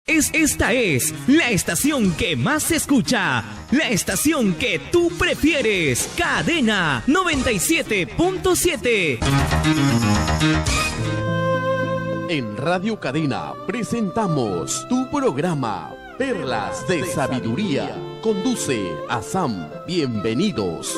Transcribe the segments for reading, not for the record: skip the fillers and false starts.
Esta es la estación que más se escucha, la estación que tú prefieres, Cadena 97.7. En Radio Cadena presentamos tu programa Perlas de Sabiduría. Conduce a Sam. Bienvenidos.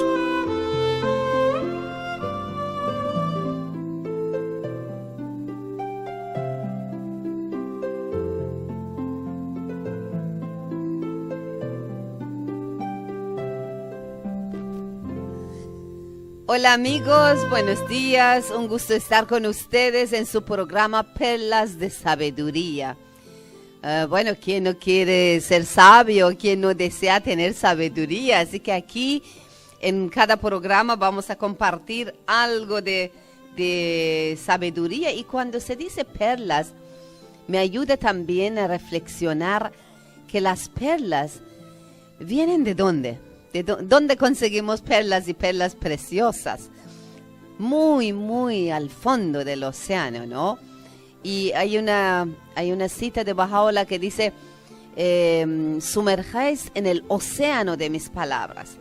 Hola amigos, buenos días, un gusto estar con ustedes en su programa Perlas de Sabiduría. Bueno, ¿quién no quiere ser sabio? ¿Quién no desea tener sabiduría? Así que aquí en cada programa vamos a compartir algo de sabiduría, y cuando se dice perlas, me ayuda también a reflexionar que las perlas vienen ¿de dónde? ¿De dónde conseguimos perlas y perlas preciosas? Muy, muy al fondo del océano, ¿no? Y hay una cita de Baha'u'lláh que dice, sumerjáis en el océano de mis palabras.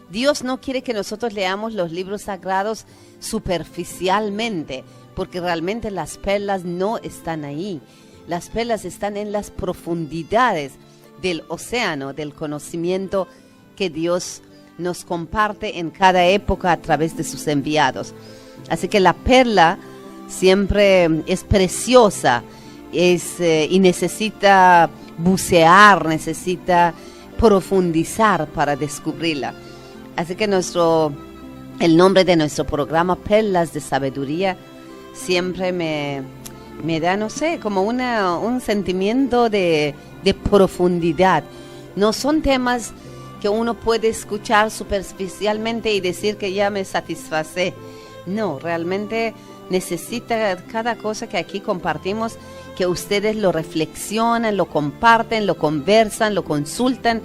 Dios no quiere que nosotros leamos los libros sagrados superficialmente, porque realmente las perlas no están ahí. Las perlas están en las profundidades del océano, del conocimiento que Dios nos comparte en cada época a través de sus enviados. Así que la perla siempre es preciosa, y necesita bucear, necesita profundizar para descubrirla. Así que el nombre de nuestro programa, Perlas de Sabiduría, siempre me da, no sé, como un sentimiento de profundidad. No son temas que uno puede escuchar superficialmente y decir que ya me satisface. No, realmente necesita cada cosa que aquí compartimos, que ustedes lo reflexionan, lo comparten, lo conversan, lo consultan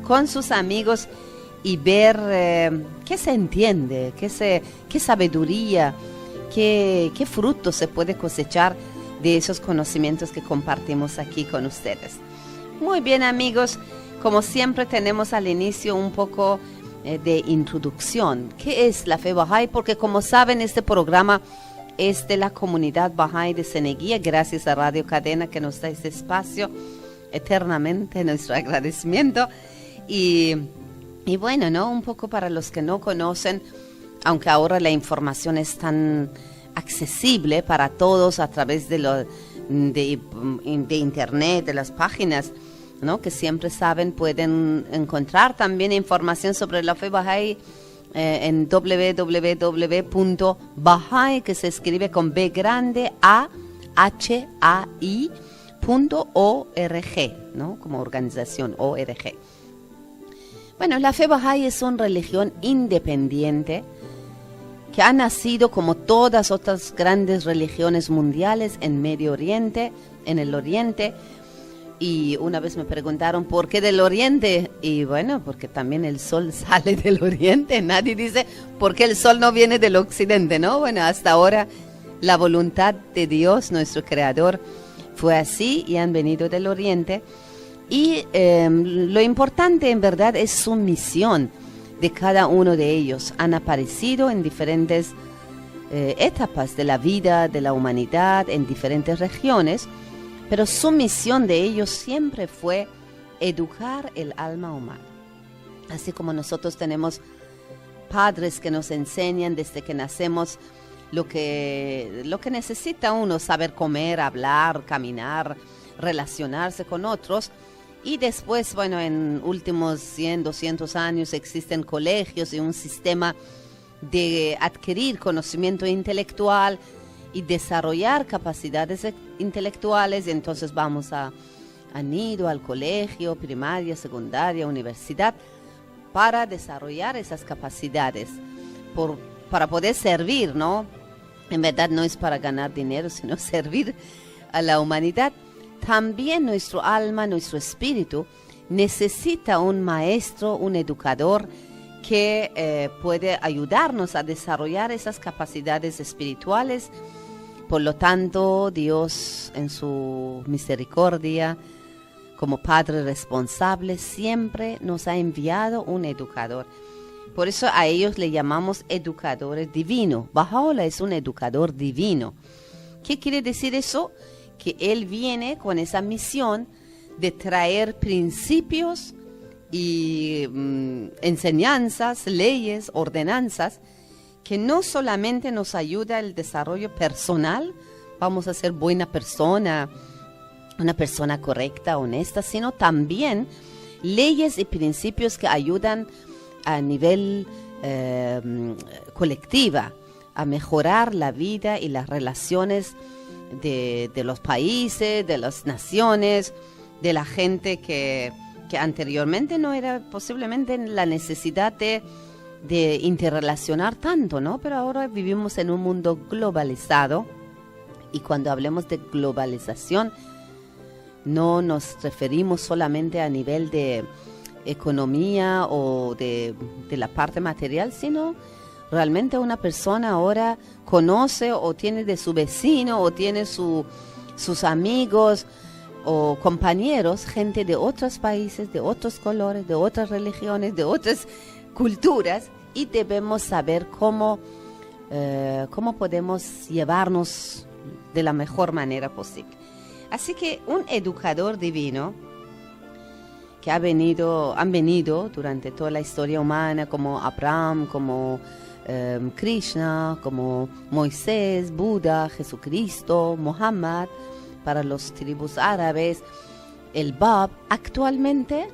con sus amigos y ver qué se entiende, qué sabiduría, qué fruto se puede cosechar de esos conocimientos que compartimos aquí con ustedes. Muy bien, amigos. Como siempre tenemos al inicio un poco de introducción. ¿Qué es la fe Bahá'í? Porque como saben, este programa es de la comunidad Bahá'í de Ceneguía, gracias a Radio Cadena que nos da este espacio. Eternamente nuestro agradecimiento. Y bueno, ¿no? Un poco para los que no conocen, aunque ahora la información es tan accesible para todos a través de internet, de las páginas, ¿no? Que siempre saben, pueden encontrar también información sobre la fe Bahá'í en www.bahá'í, que se escribe con B grande AHAI.org, ¿no? Como organización ORG. Bueno, la fe Bahá'í es una religión independiente que ha nacido como todas otras grandes religiones mundiales en Medio Oriente, en el Oriente. Y una vez me preguntaron, ¿por qué del Oriente? Y bueno, porque también el sol sale del Oriente. Nadie dice, ¿por qué el sol no viene del Occidente? ¿No? Bueno, hasta ahora la voluntad de Dios, nuestro Creador, fue así y han venido del Oriente. Y lo importante en verdad es su misión de cada uno de ellos. Han aparecido en diferentes etapas de la vida, de la humanidad, en diferentes regiones. Pero su misión de ellos siempre fue educar el alma humana. Así como nosotros tenemos padres que nos enseñan desde que nacemos lo que necesita uno, saber comer, hablar, caminar, relacionarse con otros. Y después, bueno, en últimos 100, 200 años existen colegios y un sistema de adquirir conocimiento intelectual y desarrollar capacidades intelectuales. Y entonces vamos a nido, al colegio, primaria, secundaria, universidad, para desarrollar esas capacidades, para poder servir, ¿no? En verdad no es para ganar dinero, sino servir a la humanidad. También nuestro alma, nuestro espíritu, necesita un maestro, un educador que puede ayudarnos a desarrollar esas capacidades espirituales. Por lo tanto, Dios en su misericordia como padre responsable, siempre nos ha enviado un educador. Por eso a ellos le llamamos educadores divinos. Baha'u'lláh es un educador divino. ¿Qué quiere decir eso? Que él viene con esa misión de traer principios y enseñanzas, leyes, ordenanzas, que no solamente nos ayuda al desarrollo personal, vamos a ser buena persona, una persona correcta, honesta, sino también leyes y principios que ayudan a nivel colectiva a mejorar la vida y las relaciones de los países, de las naciones, de la gente que anteriormente no era posiblemente la necesidad de interrelacionar tanto, ¿no? Pero ahora vivimos en un mundo globalizado y cuando hablemos de globalización no nos referimos solamente a nivel de economía o de la parte material, sino realmente una persona ahora conoce o tiene de su vecino o tiene sus amigos o compañeros, gente de otros países, de otros colores, de otras religiones, de otras culturas, y debemos saber cómo podemos llevarnos de la mejor manera posible. Así que un educador divino que han venido durante toda la historia humana, como Abraham, como Krishna, como Moisés, Buda, Jesucristo, Muhammad, para los tribus árabes, el Bab. Actualmente,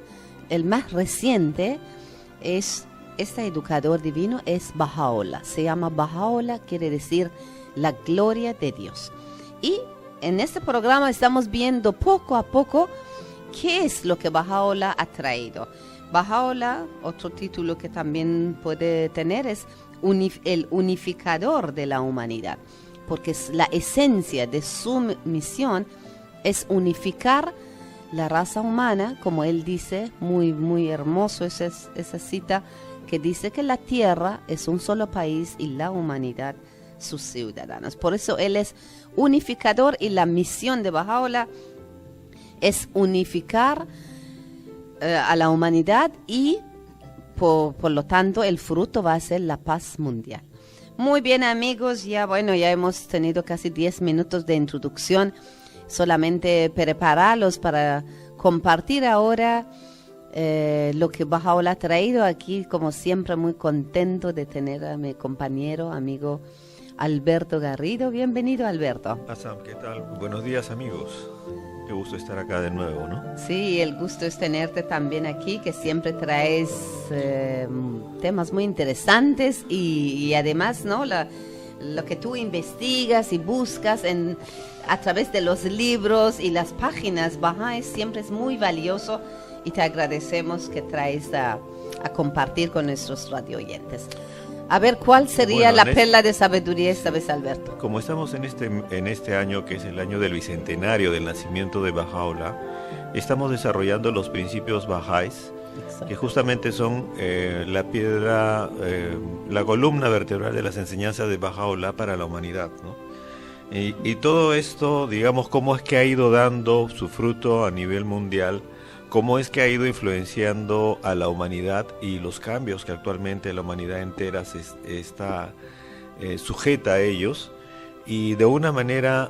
el más reciente este educador divino es Baha'u'lláh. Se llama Baha'u'lláh, quiere decir la gloria de Dios. Y en este programa estamos viendo poco a poco qué es lo que Baha'u'lláh ha traído. Baha'u'lláh, otro título que también puede tener, es el unificador de la humanidad, porque es la esencia de su misión es unificar la raza humana, como él dice, muy, muy hermoso esa cita, que dice que la tierra es un solo país y la humanidad sus ciudadanos. Por eso él es unificador y la misión de Baha'u'lláh es unificar a la humanidad y por lo tanto el fruto va a ser la paz mundial. Muy bien, amigos, ya hemos tenido casi 10 minutos de introducción, solamente prepararlos para compartir ahora lo que Baha'u'lláh ha traído aquí. Como siempre, muy contento de tener a mi compañero, amigo Alberto Garrido. Bienvenido, Alberto. Asam, ¿qué tal? Buenos días, amigos. Qué gusto estar acá de nuevo, ¿no? Sí, el gusto es tenerte también aquí, que siempre traes temas muy interesantes y además, ¿no? Lo que tú investigas y buscas a través de los libros y las páginas Baha siempre es muy valioso y te agradecemos que traes a compartir con nuestros radio oyentes. A ver, ¿cuál sería la perla de sabiduría esta vez, Alberto? Como estamos en este año, que es el año del bicentenario del nacimiento de Baha'u'lláh, estamos desarrollando los principios Bahá'ís, que justamente son la piedra, la columna vertebral de las enseñanzas de Baha'u'lláh para la humanidad, ¿no? Y todo esto, digamos, cómo es que ha ido dando su fruto a nivel mundial, cómo es que ha ido influenciando a la humanidad y los cambios que actualmente la humanidad entera está sujeta a ellos, y de una manera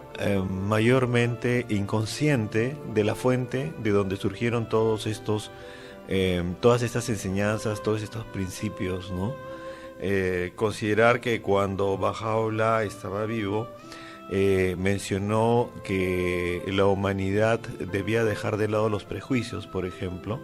mayormente inconsciente de la fuente de donde surgieron todas estas enseñanzas, todos estos principios, ¿no? Considerar que cuando Baha'u'lláh estaba vivo, mencionó que la humanidad debía dejar de lado los prejuicios, por ejemplo,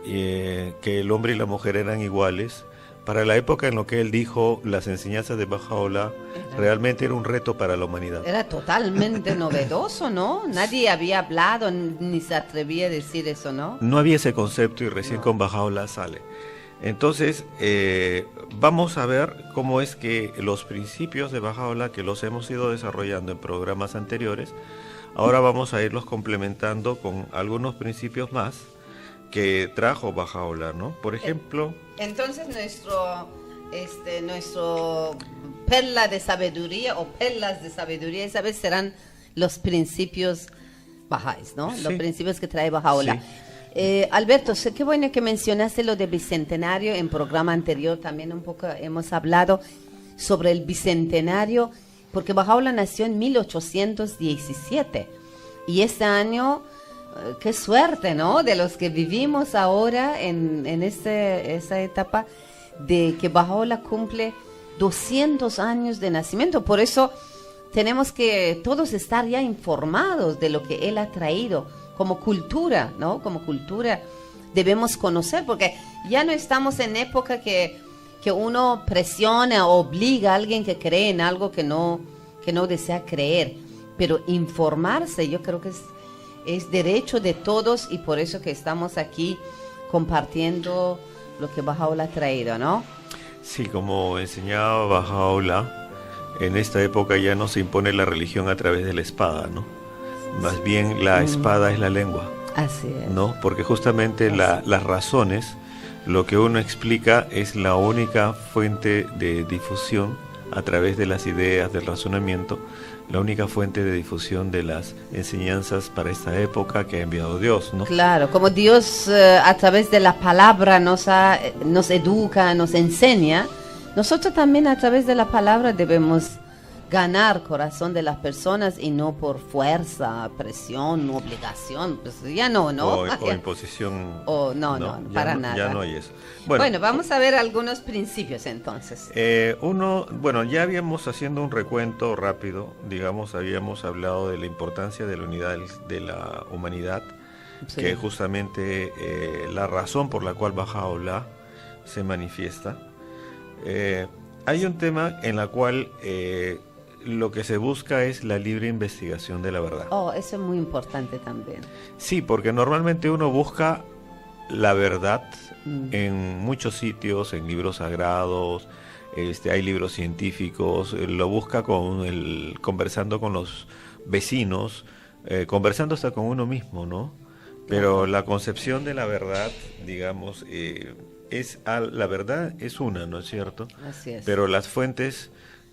que el hombre y la mujer eran iguales. Para la época en lo que él dijo, las enseñanzas de Baha'u'lláh realmente era un reto para la humanidad. Era totalmente novedoso, ¿no? Nadie había hablado ni se atrevía a decir eso, ¿no? No había ese concepto y recién con Baha'u'lláh sale. Entonces, vamos a ver cómo es que los principios de Baha'u'lláh, que los hemos ido desarrollando en programas anteriores, ahora vamos a irlos complementando con algunos principios más que trajo Baha'u'lláh, ¿no? Por ejemplo... Entonces, nuestro perla de sabiduría o perlas de sabiduría, esa vez serán los principios bajáis, ¿no? Sí. Los principios que trae Bahá'u'lláh. Sí. Alberto, qué bueno que mencionaste lo de bicentenario. En programa anterior también un poco hemos hablado sobre el bicentenario, porque Bahá'u'lláh nació en 1817 y este año, qué suerte, ¿no? De los que vivimos ahora en esa etapa de que Bahá'u'lláh cumple 200 años de nacimiento. Por eso tenemos que todos estar ya informados de lo que él ha traído como cultura, ¿no? Como cultura debemos conocer, porque ya no estamos en época que uno presiona o obliga a alguien que cree en algo que no desea creer. Pero informarse, yo creo que es derecho de todos, y por eso que estamos aquí compartiendo lo que Bahá'u'lláh ha traído, ¿no? Sí, como enseñaba Bahá'u'lláh, en esta época ya no se impone la religión a través de la espada, ¿no? Más bien la espada es la lengua, Así es. ¿no? Porque justamente las razones, lo que uno explica es la única fuente de difusión a través de las ideas, del razonamiento, la única fuente de difusión de las enseñanzas para esta época que ha enviado Dios, ¿no? Claro, como Dios a través de la palabra nos educa, nos enseña, nosotros también a través de la palabra debemos ganar corazón de las personas, y no por fuerza, presión, obligación, pues ya no. O imposición. No, para nada. Ya no hay eso. Bueno, vamos a ver algunos principios entonces. Ya habíamos, haciendo un recuento rápido, digamos, habíamos hablado de la importancia de la unidad de la humanidad, Sí. que justamente la razón por la cual Bahá'u'lláh se manifiesta. Hay un tema en la cual lo que se busca es la libre investigación de la verdad. Eso es muy importante también. Sí, porque normalmente uno busca la verdad en muchos sitios, en libros sagrados, hay libros científicos, lo busca conversando con los vecinos, conversando hasta con uno mismo, ¿no? Pero la concepción de la verdad, digamos, la verdad es una, ¿no es cierto? Así es. Pero las fuentes,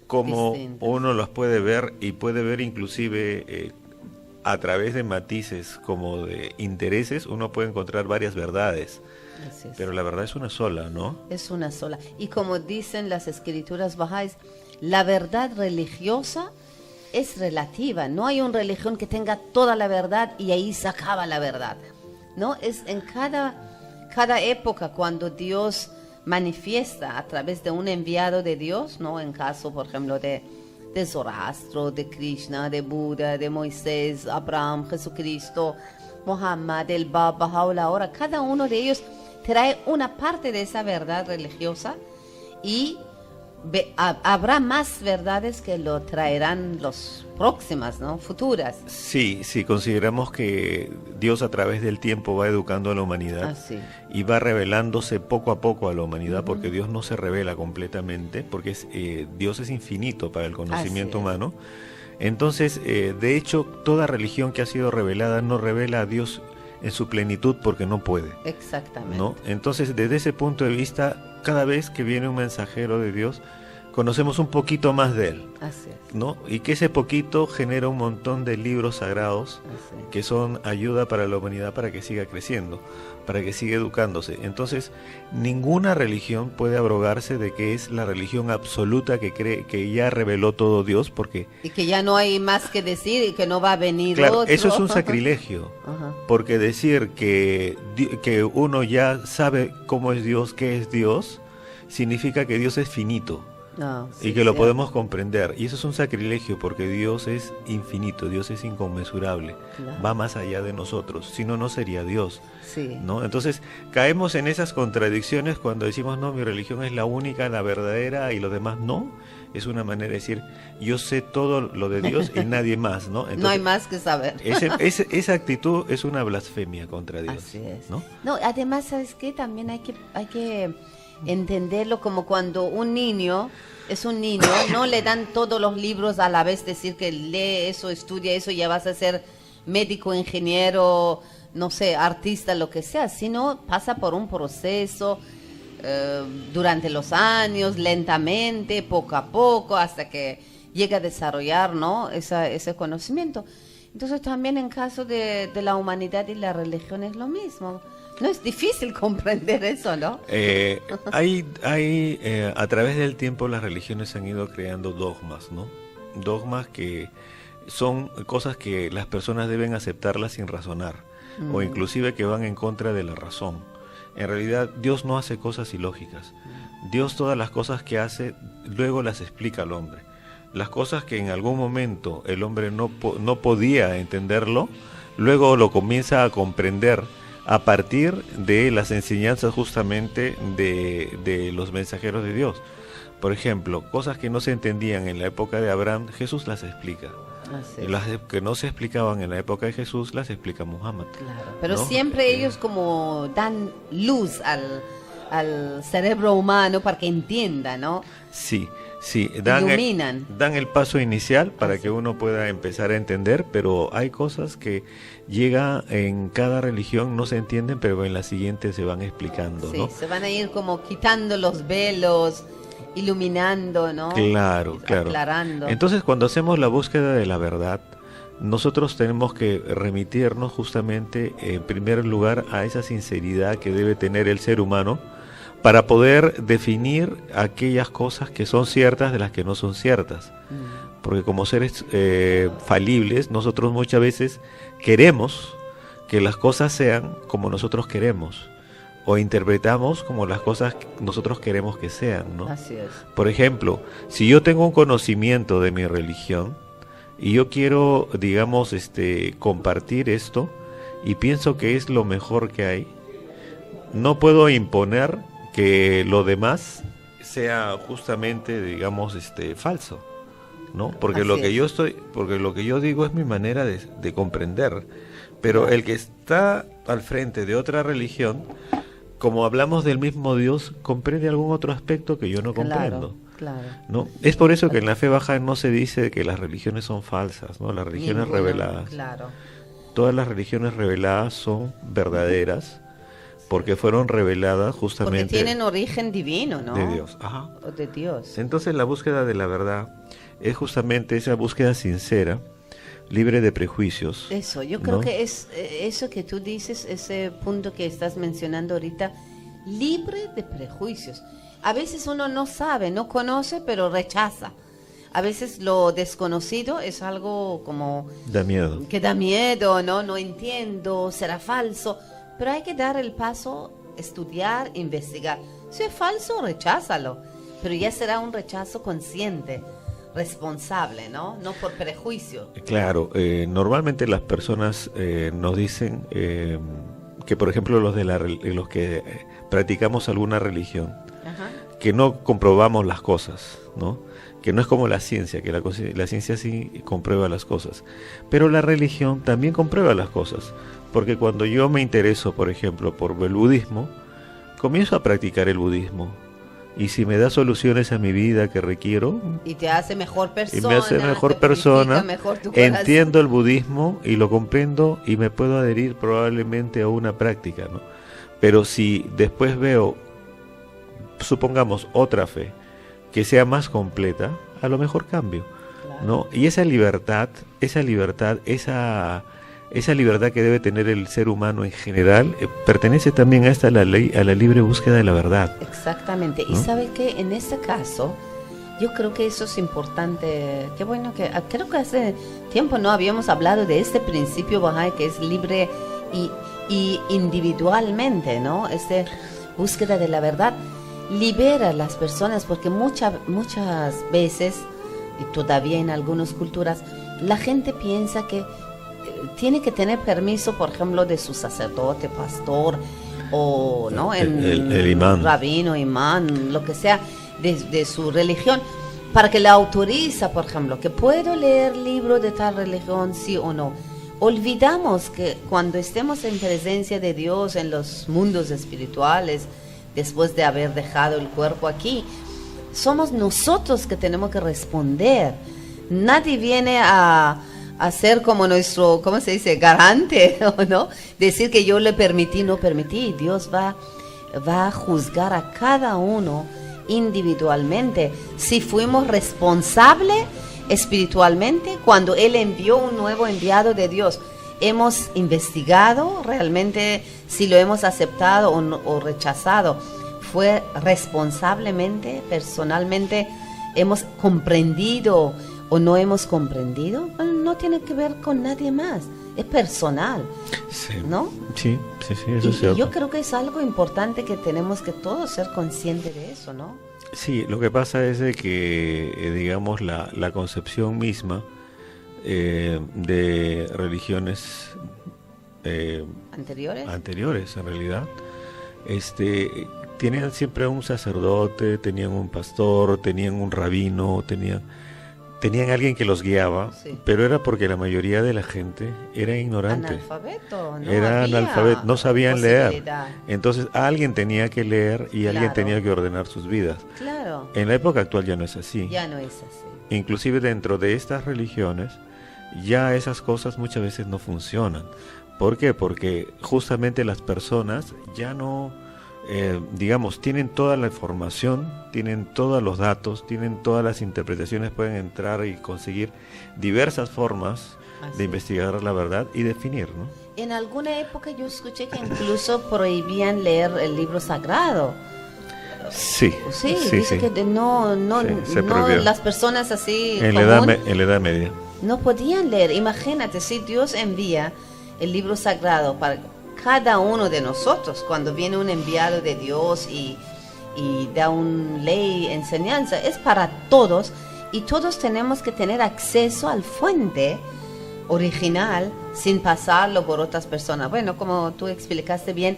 como Distintas. uno las puede ver, y puede ver inclusive a través de matices como de intereses, uno puede encontrar varias verdades. Así es. Pero la verdad es una sola, ¿no? Es una sola. Y como dicen las escrituras bahá'ís, la verdad religiosa es relativa. No hay una religión que tenga toda la verdad y ahí se acaba la verdad. No, es en cada época cuando Dios manifiesta a través de un enviado de Dios, ¿no? En caso, por ejemplo, de Zoroastro, de Krishna, de Buda, de Moisés, Abraham, Jesucristo, Muhammad, el Bab, Bahá'u'lláh. Ahora, cada uno de ellos trae una parte de esa verdad religiosa, y habrá más verdades que lo traerán los próximas, ¿no? Futuras. Sí, consideramos que Dios a través del tiempo va educando a la humanidad y va revelándose poco a poco a la humanidad, porque Dios no se revela completamente, porque Dios es infinito para el conocimiento humano. Entonces, de hecho, toda religión que ha sido revelada no revela a Dios en su plenitud porque no puede. Exactamente. ¿No? Entonces, desde ese punto de vista, cada vez que viene un mensajero de Dios, conocemos un poquito más de él. Así es. ¿No? Y que ese poquito genera un montón de libros sagrados que son ayuda para la humanidad para que siga creciendo, para que siga educándose. Entonces, ninguna religión puede abrogarse de que es la religión absoluta que cree que ya reveló todo Dios, porque y que ya no hay más que decir y que no va a venir claro, otro. eso es un sacrilegio. Porque decir que uno ya sabe cómo es Dios, qué es Dios, significa que Dios es finito. Y que lo podemos comprender, y eso es un sacrilegio, porque Dios es infinito, Dios es inconmensurable, va más allá de nosotros, si no, no sería Dios, ¿no? Entonces caemos en esas contradicciones cuando decimos, no, mi religión es la única, la verdadera, y lo demás no. Es una manera de decir, yo sé todo lo de Dios y nadie más, ¿no? Entonces, no hay más que saber. Esa actitud es una blasfemia contra Dios. Así es. ¿No? No, además, ¿sabes qué? También hay que entenderlo como cuando un niño es un niño, no le dan todos los libros a la vez, decir que lee eso, estudia eso, ya vas a ser médico, ingeniero, no sé, artista, lo que sea, sino pasa por un proceso durante los años, lentamente, poco a poco, hasta que llega a desarrollar, ¿no? ese conocimiento. Entonces también en caso de la humanidad y la religión es lo mismo. No es difícil comprender eso, ¿no? A través del tiempo las religiones han ido creando dogmas, ¿no? Dogmas que son cosas que las personas deben aceptarlas sin razonar, o inclusive que van en contra de la razón. En realidad Dios no hace cosas ilógicas. Dios todas las cosas que hace luego las explica al hombre. Las cosas que en algún momento el hombre no podía entenderlo, luego lo comienza a comprender a partir de las enseñanzas justamente de los mensajeros de Dios. Por ejemplo, cosas que no se entendían en la época de Abraham, Jesús las explica. Y las que no se explicaban en la época de Jesús, las explica Muhammad. Claro, pero ¿no? siempre ellos como dan luz al cerebro humano para que entienda, ¿no? Sí, Iluminan. dan el paso inicial para que uno pueda empezar a entender, pero hay cosas que llega en cada religión, no se entienden, pero en la siguiente se van explicando, Sí, ¿no? se van a ir como quitando los velos, iluminando, ¿no? Claro. Aclarando. Entonces, cuando hacemos la búsqueda de la verdad, nosotros tenemos que remitirnos justamente, en primer lugar, a esa sinceridad que debe tener el ser humano para poder definir aquellas cosas que son ciertas de las que no son ciertas. Porque como seres falibles, nosotros muchas veces queremos que las cosas sean como nosotros queremos, o interpretamos como las cosas que nosotros queremos que sean, ¿no? Así es. Por ejemplo, si yo tengo un conocimiento de mi religión y yo quiero, digamos, compartir esto y pienso que es lo mejor que hay, no puedo imponer que lo demás sea justamente, digamos, falso, ¿no? Porque Así lo que yo digo es mi manera de comprender, pero el que está al frente de otra religión, como hablamos del mismo Dios, comprende algún otro aspecto que yo no comprendo. Claro. ¿No? Es por eso que en la fe baja no se dice que las religiones son falsas, ¿no? Las religiones reveladas. Claro. Todas las religiones reveladas son verdaderas porque fueron reveladas justamente Porque tienen origen divino, ¿no? de Dios. Ajá. O de Dios. Entonces la búsqueda de la verdad es justamente esa búsqueda sincera, libre de prejuicios. Eso, yo creo ¿no? que es eso que tú dices, ese punto que estás mencionando ahorita, libre de prejuicios. A veces uno no sabe, no conoce, pero rechaza. A veces lo desconocido es algo como Da miedo. que da miedo, no entiendo, será falso. Pero hay que dar el paso, estudiar, investigar. Si es falso, recházalo. Pero ya será un rechazo consciente, responsable, ¿no? No por prejuicio. Claro, normalmente las personas nos dicen que, por ejemplo, los que practicamos alguna religión, Ajá. que no comprobamos las cosas, ¿no? Que no es como la ciencia, que la ciencia sí comprueba las cosas, pero la religión también comprueba las cosas, porque cuando yo me intereso, por ejemplo, por el budismo, comienzo a practicar el budismo, y si me da soluciones a mi vida que requiero, Y te hace mejor persona. y me hace mejor te persona, purifica mejor tu corazón. entiendo el budismo y lo comprendo y me puedo adherir probablemente a una práctica, ¿no? Pero si después veo, supongamos, otra fe que sea más completa, a lo mejor cambio, Claro. ¿no? Y esa libertad que debe tener el ser humano en general, pertenece también a la libre búsqueda de la verdad. Exactamente. Y ¿no? sabe que en este caso, yo creo que eso es importante. Qué bueno que creo que hace tiempo no habíamos hablado de este principio Bahá'í que es libre y individualmente, ¿no? Búsqueda de la verdad libera a las personas porque muchas veces, y todavía en algunas culturas, la gente piensa que tiene que tener permiso, por ejemplo, de su sacerdote, pastor, o no, el imán, rabino, imán, lo que sea, de su religión, para que la autoriza, por ejemplo, que puedo leer libros de tal religión, sí o no. Olvidamos que cuando estemos en presencia de Dios en los mundos espirituales, después de haber dejado el cuerpo aquí, somos nosotros que tenemos que responder. Nadie viene a ser como nuestro, ¿cómo se dice?, garante, ¿no? Decir que yo le permití, no permití. Dios va a juzgar a cada uno individualmente. Si fuimos responsables espiritualmente, cuando Él envió un nuevo enviado de Dios, hemos investigado realmente si lo hemos aceptado o rechazado. Fue responsablemente, personalmente, hemos comprendido o no hemos comprendido. Bueno, no tiene que ver con nadie más, es personal, Sí. ¿no? Sí, eso es Y cierto. yo creo que es algo importante que tenemos que todos ser conscientes de eso, ¿no? Sí, lo que pasa es de que, digamos, la concepción misma de religiones Anteriores. anteriores, en realidad, tenían siempre un sacerdote, tenían un pastor, tenían un rabino, tenían alguien que los guiaba, Sí. pero era porque la mayoría de la gente era ignorante. Analfabeto, no Era había analfabeto, no sabían leer. posibilidad. Entonces alguien tenía que leer y alguien Claro. tenía que ordenar sus vidas. Claro, En la época actual ya no es así. ya no es así. Inclusive dentro de estas religiones ya esas cosas muchas veces no funcionan. ¿Por qué? Porque justamente las personas ya no, digamos, tienen toda la información, tienen todos los datos, tienen todas las interpretaciones, pueden entrar y conseguir diversas formas Así de es. investigar la verdad y definir, ¿no? En alguna época yo escuché que incluso prohibían leer el libro sagrado. Sí, Sí, dice que Sí, se no prohibió. las personas así En la común en la Edad Media. no podían leer. Imagínate, si Dios envía el libro sagrado para cada uno de nosotros, cuando viene un enviado de Dios y da una ley, enseñanza, es para todos y todos tenemos que tener acceso al fuente original sin pasarlo por otras personas. Bueno, como tú explicaste bien,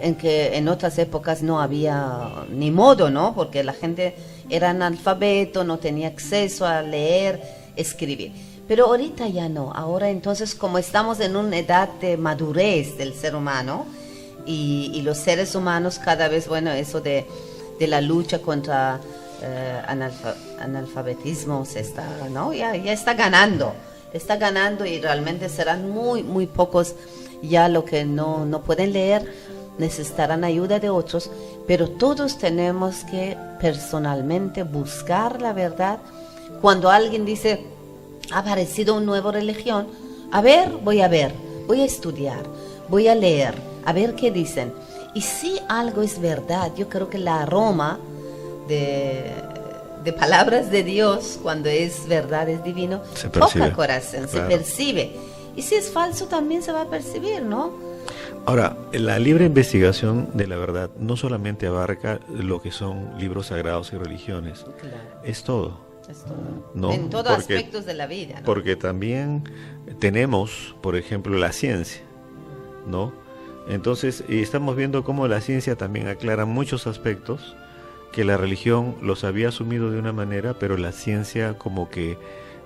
en que en otras épocas no había ni modo, ¿no? Porque la gente era analfabeto, no tenía acceso a leer, escribir. Pero ahorita ya no. Ahora entonces, como estamos en una edad de madurez del ser humano y los seres humanos cada vez, bueno, eso de la lucha contra analfabetismo se está, ¿no? Ya está ganando y realmente serán muy, muy pocos ya los que no pueden leer, necesitarán ayuda de otros, pero todos tenemos que personalmente buscar la verdad. Cuando alguien dice, ha aparecido una nueva religión, voy a estudiar, voy a leer, a ver qué dicen. Y si algo es verdad, yo creo que la aroma de palabras de Dios, cuando es verdad, es divino, Se percibe. toca corazón, Claro. se percibe. Y si es falso, también se va a percibir, ¿no? Ahora, la libre investigación de la verdad no solamente abarca lo que son libros sagrados y religiones, Claro, es todo, es todo. ¿no? En todos aspectos de la vida, ¿no? Porque también tenemos, por ejemplo, la ciencia, ¿no? Entonces, y estamos viendo cómo la ciencia también aclara muchos aspectos que la religión los había asumido de una manera, pero la ciencia como que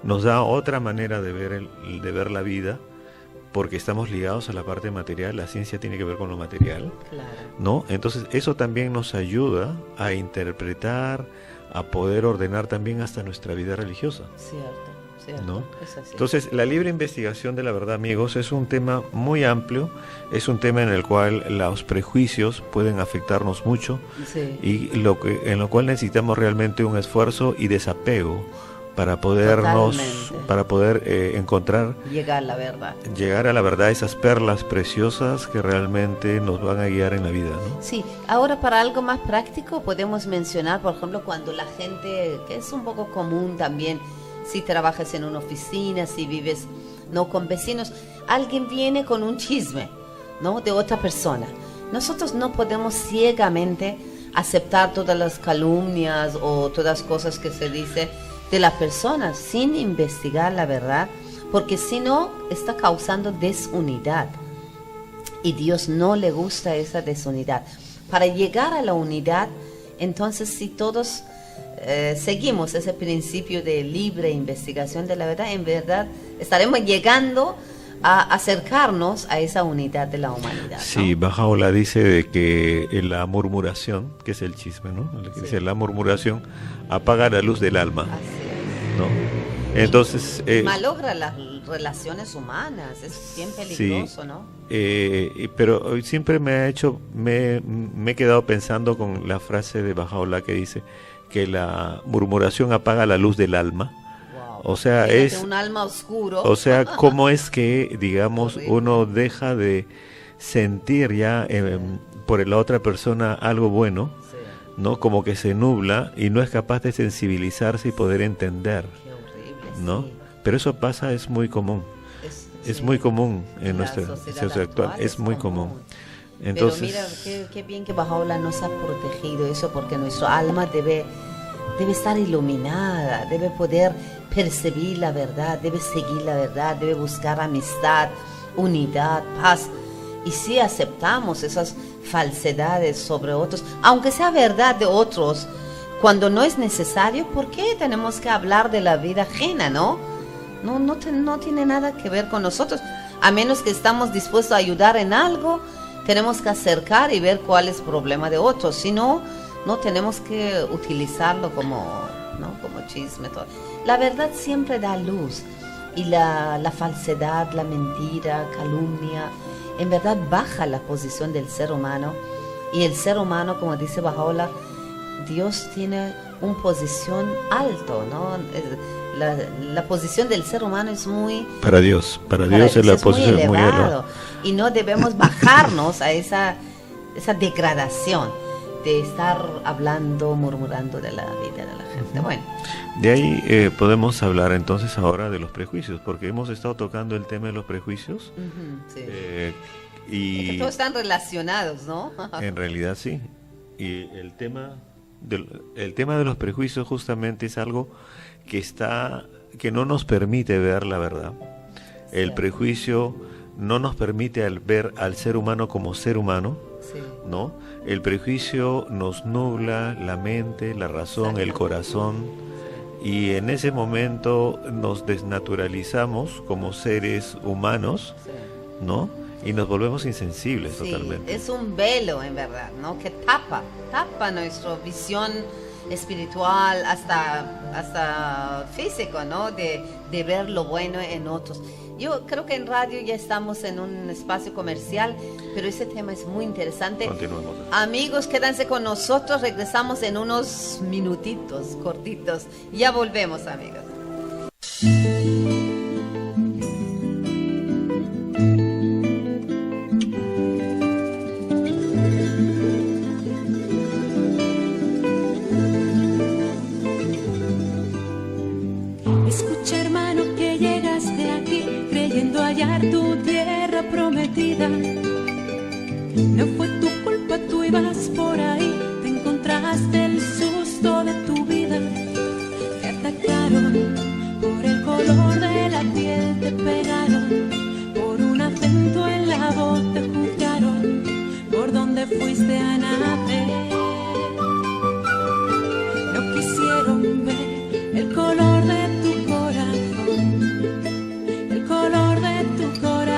nos da otra manera de ver la vida, porque estamos ligados a la parte material. La ciencia tiene que ver con lo material, Claro. ¿no? Entonces eso también nos ayuda a interpretar, a poder ordenar también hasta nuestra vida religiosa, Cierto, ¿no? es así. Entonces la libre investigación de la verdad, amigos, es un tema muy amplio, es un tema en el cual los prejuicios pueden afectarnos mucho Sí. y en lo cual necesitamos realmente un esfuerzo y desapego para podernos, Totalmente. para poder encontrar, Llegar a la verdad. llegar a la verdad, esas perlas preciosas que realmente nos van a guiar en la vida, ¿no? Sí, ahora para algo más práctico podemos mencionar, por ejemplo, cuando la gente, que es un poco común también, si trabajas en una oficina, si vives no con vecinos, alguien viene con un chisme, ¿no? De otra persona. Nosotros no podemos ciegamente aceptar todas las calumnias o todas las cosas que se dice de las personas sin investigar la verdad, porque si no está causando desunidad y Dios no le gusta esa desunidad. Para llegar a la unidad, entonces si todos seguimos ese principio de libre investigación de la verdad, en verdad estaremos llegando a acercarnos a esa unidad de la humanidad, ¿no? Sí, Bahá'u'lláh dice de que la murmuración, que es el chisme, ¿no? El que Sí. dice la murmuración apaga la luz del alma, Así ¿no? Entonces, es. Malogra las relaciones humanas, es bien peligroso, ¿no? pero siempre me he quedado pensando con la frase de Bahá'u'lláh que dice que la murmuración apaga la luz del alma, Wow. O sea, Fíjate, un alma oscuro. o sea, ¿cómo es que, digamos, uno deja de sentir ya por la otra persona algo bueno, Sí, ¿no? Como que se nubla y no es capaz de sensibilizarse y poder entender, qué horrible, ¿no? sí. Pero eso pasa, es muy común. Es Sí. muy común en La nuestra sociedad sociedad actual, es muy común. Entonces, Pero mira, qué bien que Bahá'u'lláh nos ha protegido eso, porque nuestro alma debe estar iluminada, debe poder percibir la verdad, debe seguir la verdad, debe buscar amistad, unidad, paz. Y si aceptamos esas falsedades sobre otros, aunque sea verdad de otros, cuando no es necesario, ¿por qué tenemos que hablar de la vida ajena, no? No tiene nada que ver con nosotros. A menos que estamos dispuestos a ayudar en algo, tenemos que acercar y ver cuál es el problema de otros. Si no, no tenemos que utilizarlo como chisme. Todo. La verdad siempre da luz. Y la falsedad, la mentira, calumnia, en verdad baja la posición del ser humano. Y el ser humano, como dice Bahá'u'lláh, Dios tiene una posición alto, ¿no? La posición del ser humano es muy... para Dios es la posición muy elevada. Y no debemos bajarnos a esa degradación de estar hablando, murmurando de la vida de la gente. Bueno. De ahí podemos hablar entonces ahora de los prejuicios, porque hemos estado tocando el tema de los prejuicios. Sí. Y es que todos están relacionados, ¿no? En realidad sí. Y el tema de los prejuicios justamente es algo que no nos permite ver la verdad. El prejuicio no nos permite ver al ser humano como ser humano, ¿no? El prejuicio nos nubla la mente, la razón, el corazón, y en ese momento nos desnaturalizamos como seres humanos, ¿no? Y nos volvemos insensibles totalmente. Es un velo, en verdad, ¿no? Que tapa nuestra visión espiritual, hasta físico, ¿no? De ver lo bueno en otros. Yo creo que en radio ya estamos en un espacio comercial, pero ese tema es muy interesante. Continuemos. Amigos, quédense con nosotros, regresamos en unos minutitos cortitos. Ya volvemos, amigos. Escucha, hermano, que llegaste aquí creyendo hallar tu tierra prometida. No fue tu culpa, tú ibas por ahí, te encontraste el susto de tu vida. Te atacaron por el color de la piel, te pegaron por un acento en la voz, te juzgaron por donde fuiste a nacer. No quisieron ver el color de tu corazón, el color de tu corazón.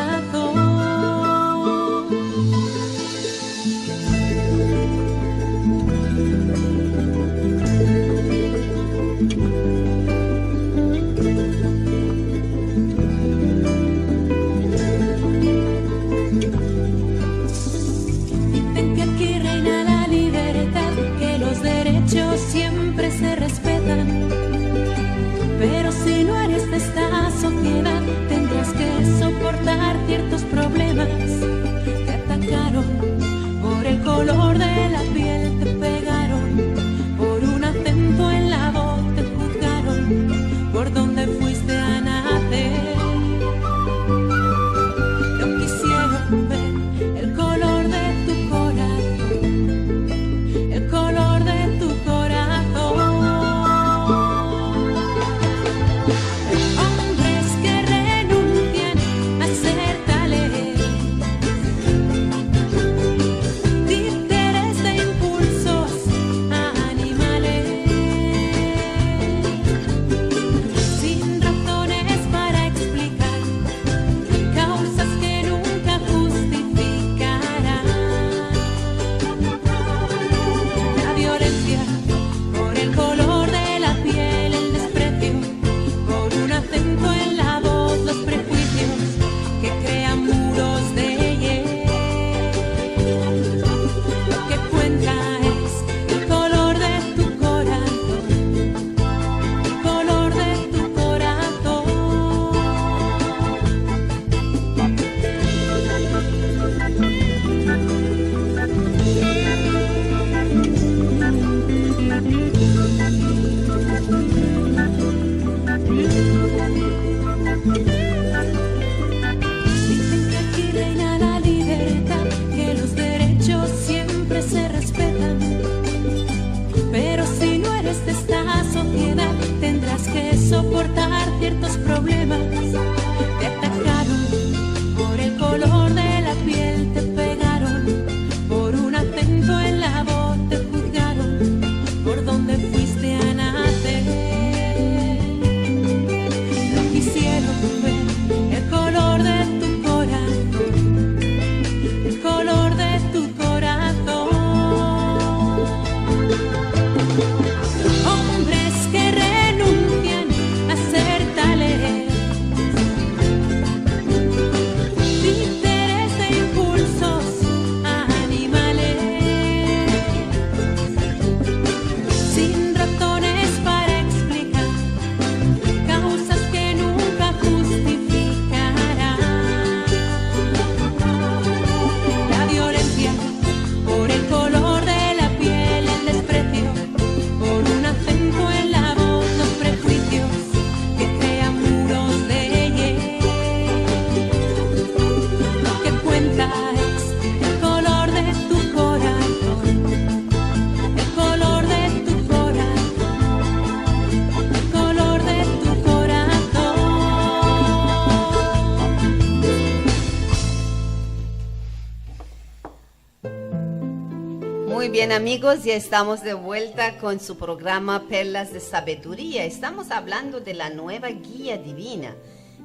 Muy bien, amigos, ya estamos de vuelta con su programa Perlas de Sabiduría. Estamos hablando de la nueva guía divina,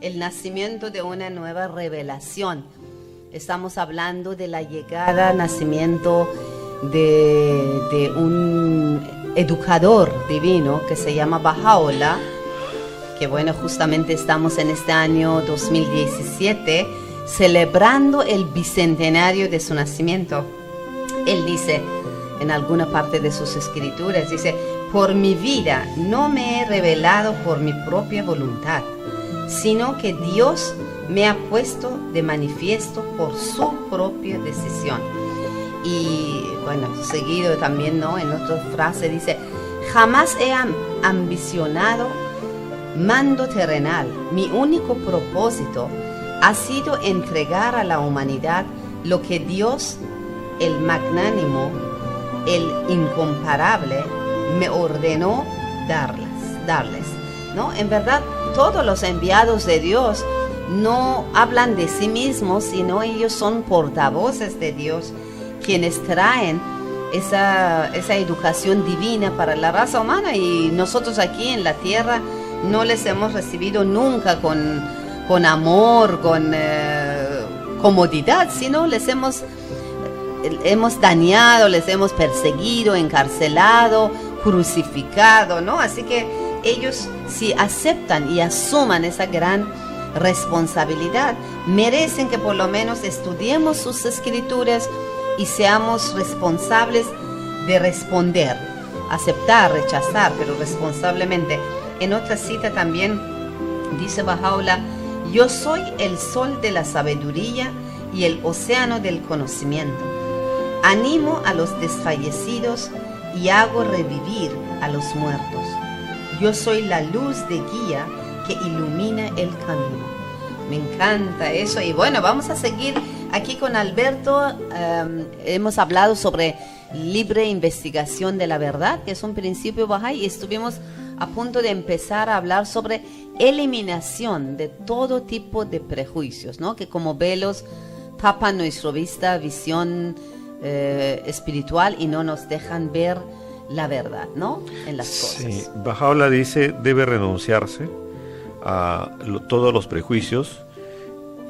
el nacimiento de una nueva revelación. Estamos hablando de la llegada, nacimiento de un educador divino que se llama Baha'u'lláh, que bueno, justamente estamos en este año 2017 celebrando el bicentenario de su nacimiento. Él dice en alguna parte de sus escrituras, dice: por mi vida no me he revelado por mi propia voluntad, sino que Dios me ha puesto de manifiesto por su propia decisión. Y bueno, seguido también, ¿no? En otra frase dice: jamás he ambicionado mando terrenal. Mi único propósito ha sido entregar a la humanidad lo que Dios, el magnánimo, el incomparable, me ordenó darles, ¿no? En verdad, todos los enviados de Dios no hablan de sí mismos, sino ellos son portavoces de Dios, quienes traen esa educación divina para la raza humana, y nosotros aquí en la tierra no les hemos recibido nunca con amor, con comodidad, sino les hemos dañado, les hemos perseguido, encarcelado, crucificado, ¿no? Así que ellos, si aceptan y asuman esa gran responsabilidad, merecen que por lo menos estudiemos sus escrituras y seamos responsables de responder, aceptar, rechazar, pero responsablemente. En otra cita también dice Baha'u'lláh: yo soy el sol de la sabiduría y el océano del conocimiento. Animo a los desfallecidos y hago revivir a los muertos. Yo soy la luz de guía que ilumina el camino. Me encanta eso. Y bueno, vamos a seguir aquí con Alberto. Hemos hablado sobre libre investigación de la verdad, que es un principio Bahá'í, y estuvimos a punto de empezar a hablar sobre eliminación de todo tipo de prejuicios, ¿no? Que como velos tapan nuestra vista, visión espiritual, y no nos dejan ver la verdad, ¿no? En las cosas. Sí, Baha'u'lláh dice: debe renunciarse a todos los prejuicios,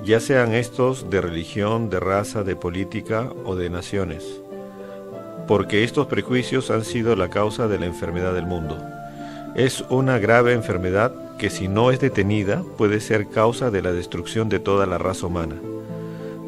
ya sean estos de religión, de raza, de política o de naciones, porque estos prejuicios han sido la causa de la enfermedad del mundo. Es una grave enfermedad que, si no es detenida, puede ser causa de la destrucción de toda la raza humana.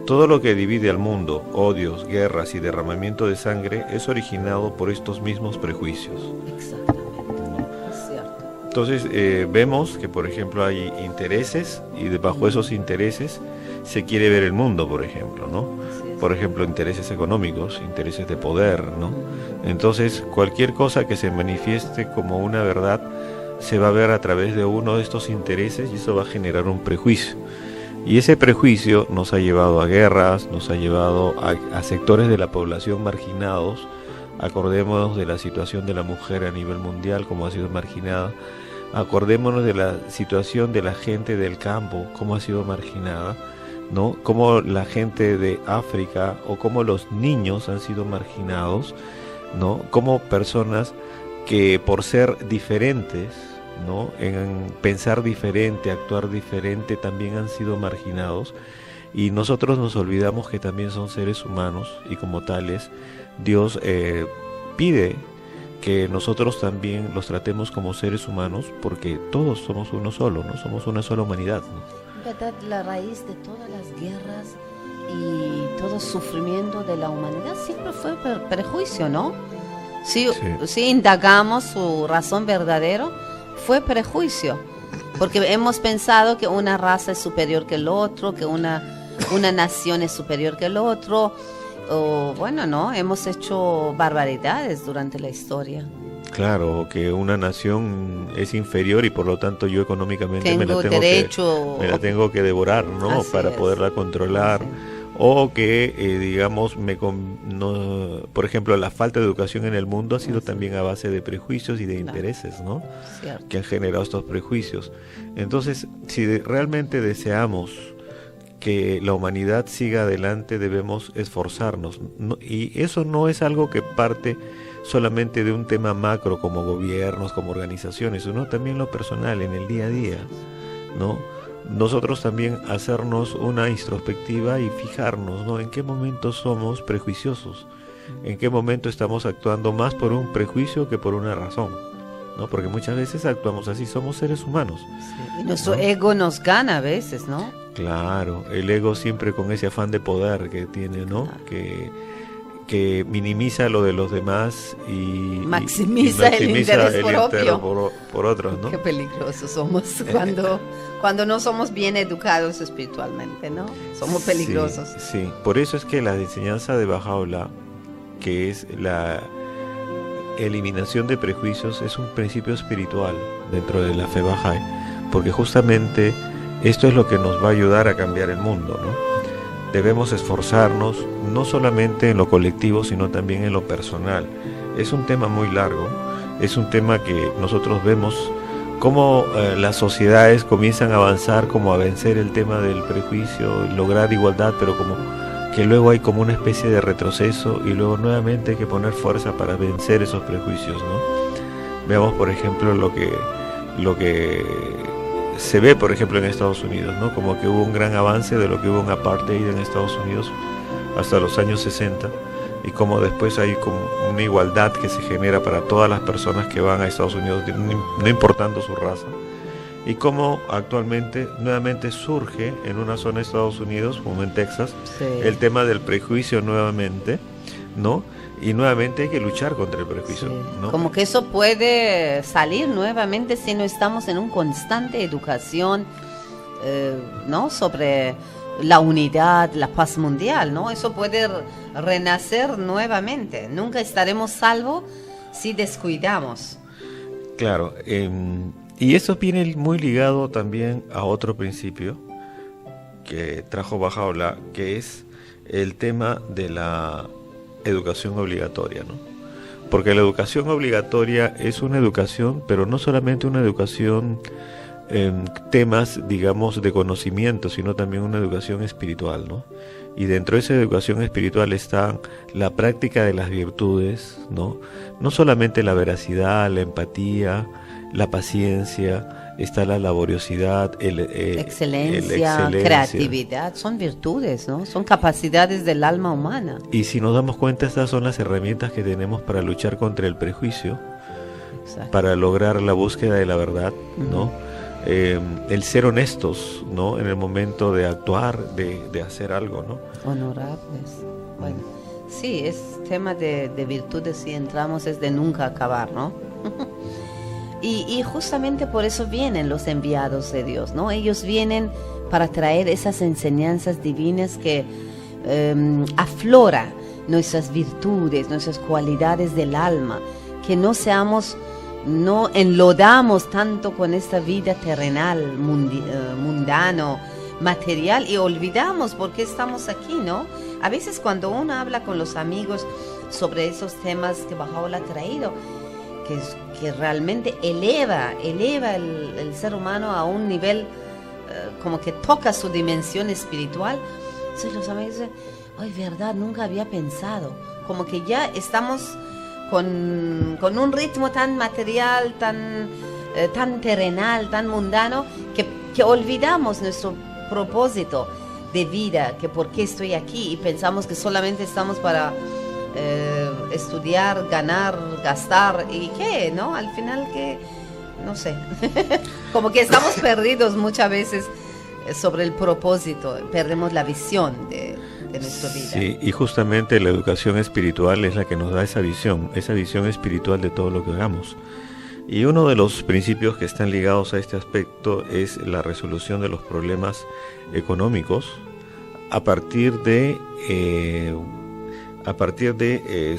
Todo lo que divide al mundo, odios, guerras y derramamiento de sangre, es originado por estos mismos prejuicios. Exactamente, es cierto. Entonces vemos que, por ejemplo, hay intereses, y bajo esos intereses se quiere ver el mundo, por ejemplo, ¿no? Por ejemplo, intereses económicos, intereses de poder, ¿no? Entonces, cualquier cosa que se manifieste como una verdad se va a ver a través de uno de estos intereses, y eso va a generar un prejuicio. Y ese prejuicio nos ha llevado a guerras, nos ha llevado a sectores de la población marginados. Acordémonos de la situación de la mujer a nivel mundial, cómo ha sido marginada. Acordémonos de la situación de la gente del campo, cómo ha sido marginada, ¿no? Cómo la gente de África o cómo los niños han sido marginados, ¿no? Como personas que, por ser diferentes, ¿no? En pensar diferente, actuar diferente, también han sido marginados, y nosotros nos olvidamos que también son seres humanos, y como tales Dios pide que nosotros también los tratemos como seres humanos, porque todos somos uno solo, ¿no? Somos una sola humanidad, ¿no? ¿Verdad? La raíz de todas las guerras y todo sufrimiento de la humanidad siempre fue prejuicio, ¿no? Si indagamos su razón verdadera, fue prejuicio, porque hemos pensado que una raza es superior que el otro, que una nación es superior que el otro, o bueno, no, hemos hecho barbaridades durante la historia. Claro, que una nación es inferior y por lo tanto yo económicamente me la tengo que devorar, ¿no? Para poderla controlar. Sí. O que, digamos, por ejemplo, la falta de educación en el mundo ha sido también a base de prejuicios y de intereses, ¿no? Que han generado estos prejuicios. Entonces, si realmente deseamos que la humanidad siga adelante debemos esforzarnos. Y eso no es algo que parte solamente de un tema macro como gobiernos, como organizaciones, sino también lo personal, en el día a día, ¿no? Nosotros también hacernos una introspectiva y fijarnos, ¿no? En qué momento somos prejuiciosos, en qué momento estamos actuando más por un prejuicio que por una razón, ¿no? Porque muchas veces actuamos así, somos seres humanos. Sí, y nuestro ego nos gana a veces, ¿no? Claro, el ego siempre con ese afán de poder que tiene, ¿no? Que minimiza lo de los demás y maximiza el interés propio por otros, ¿no? Qué peligrosos somos cuando no somos bien educados espiritualmente, ¿no? Somos peligrosos. Sí, por eso es que la enseñanza de Baha'u'lláh, que es la eliminación de prejuicios, es un principio espiritual dentro de la fe Bahá'í, porque justamente esto es lo que nos va a ayudar a cambiar el mundo, ¿no? Debemos esforzarnos, no solamente en lo colectivo, sino también en lo personal. Es un tema muy largo, es un tema que nosotros vemos cómo las sociedades comienzan a avanzar, como a vencer el tema del prejuicio, lograr igualdad, pero como que luego hay como una especie de retroceso y luego nuevamente hay que poner fuerza para vencer esos prejuicios, ¿no? Veamos, por ejemplo, lo que se ve, por ejemplo, en Estados Unidos, ¿no? Como que hubo un gran avance de lo que hubo en apartheid en Estados Unidos hasta los años 60 y como después hay como una igualdad que se genera para todas las personas que van a Estados Unidos, no importando su raza, y como actualmente nuevamente surge en una zona de Estados Unidos, como en Texas, sí, el tema del prejuicio nuevamente, ¿no? Y nuevamente hay que luchar contra el prejuicio, sí, ¿no? Como que eso puede salir nuevamente si no estamos en una constante educación, ¿no? Sobre la unidad, la paz mundial, ¿no? Eso puede renacer nuevamente. Nunca estaremos salvos si descuidamos. Claro, y eso viene muy ligado también a otro principio que trajo Baha'u'lláh, que es el tema de la educación obligatoria, ¿no? Porque la educación obligatoria es una educación, pero no solamente una educación en temas, digamos, de conocimiento, sino también una educación espiritual, ¿no? Y dentro de esa educación espiritual está la práctica de las virtudes, ¿no? No solamente la veracidad, la empatía, la paciencia, está la laboriosidad, excelencia, creatividad, son virtudes, ¿no? Son capacidades del alma humana. Y si nos damos cuenta, estas son las herramientas que tenemos para luchar contra el prejuicio, exacto, para lograr la búsqueda de la verdad, ¿no? El ser honestos, ¿no? En el momento de actuar, de hacer algo, ¿no? Honorables. Bueno, sí, es tema de virtudes, si entramos es de nunca acabar, ¿no? Y justamente por eso vienen los enviados de Dios, ¿no? Ellos vienen para traer esas enseñanzas divinas que aflora nuestras virtudes, nuestras cualidades del alma, que no enlodamos tanto con esta vida terrenal, mundano, material, y olvidamos por qué estamos aquí, ¿no? A veces cuando uno habla con los amigos sobre esos temas que Baha'u'lláh ha traído, que realmente eleva el ser humano a un nivel como que toca su dimensión espiritual. Entonces los amigos dicen, ay, verdad, nunca había pensado. Como que ya estamos con un ritmo tan material, tan terrenal, tan mundano, que olvidamos nuestro propósito de vida, que por qué estoy aquí, y pensamos que solamente estamos para estudiar, ganar, gastar, y qué, ¿no? Al final, que no sé, como que estamos perdidos muchas veces sobre el propósito, perdemos la visión de nuestra vida. Sí, y justamente la educación espiritual es la que nos da esa visión espiritual de todo lo que hagamos. Y uno de los principios que están ligados a este aspecto es la resolución de los problemas económicos a partir de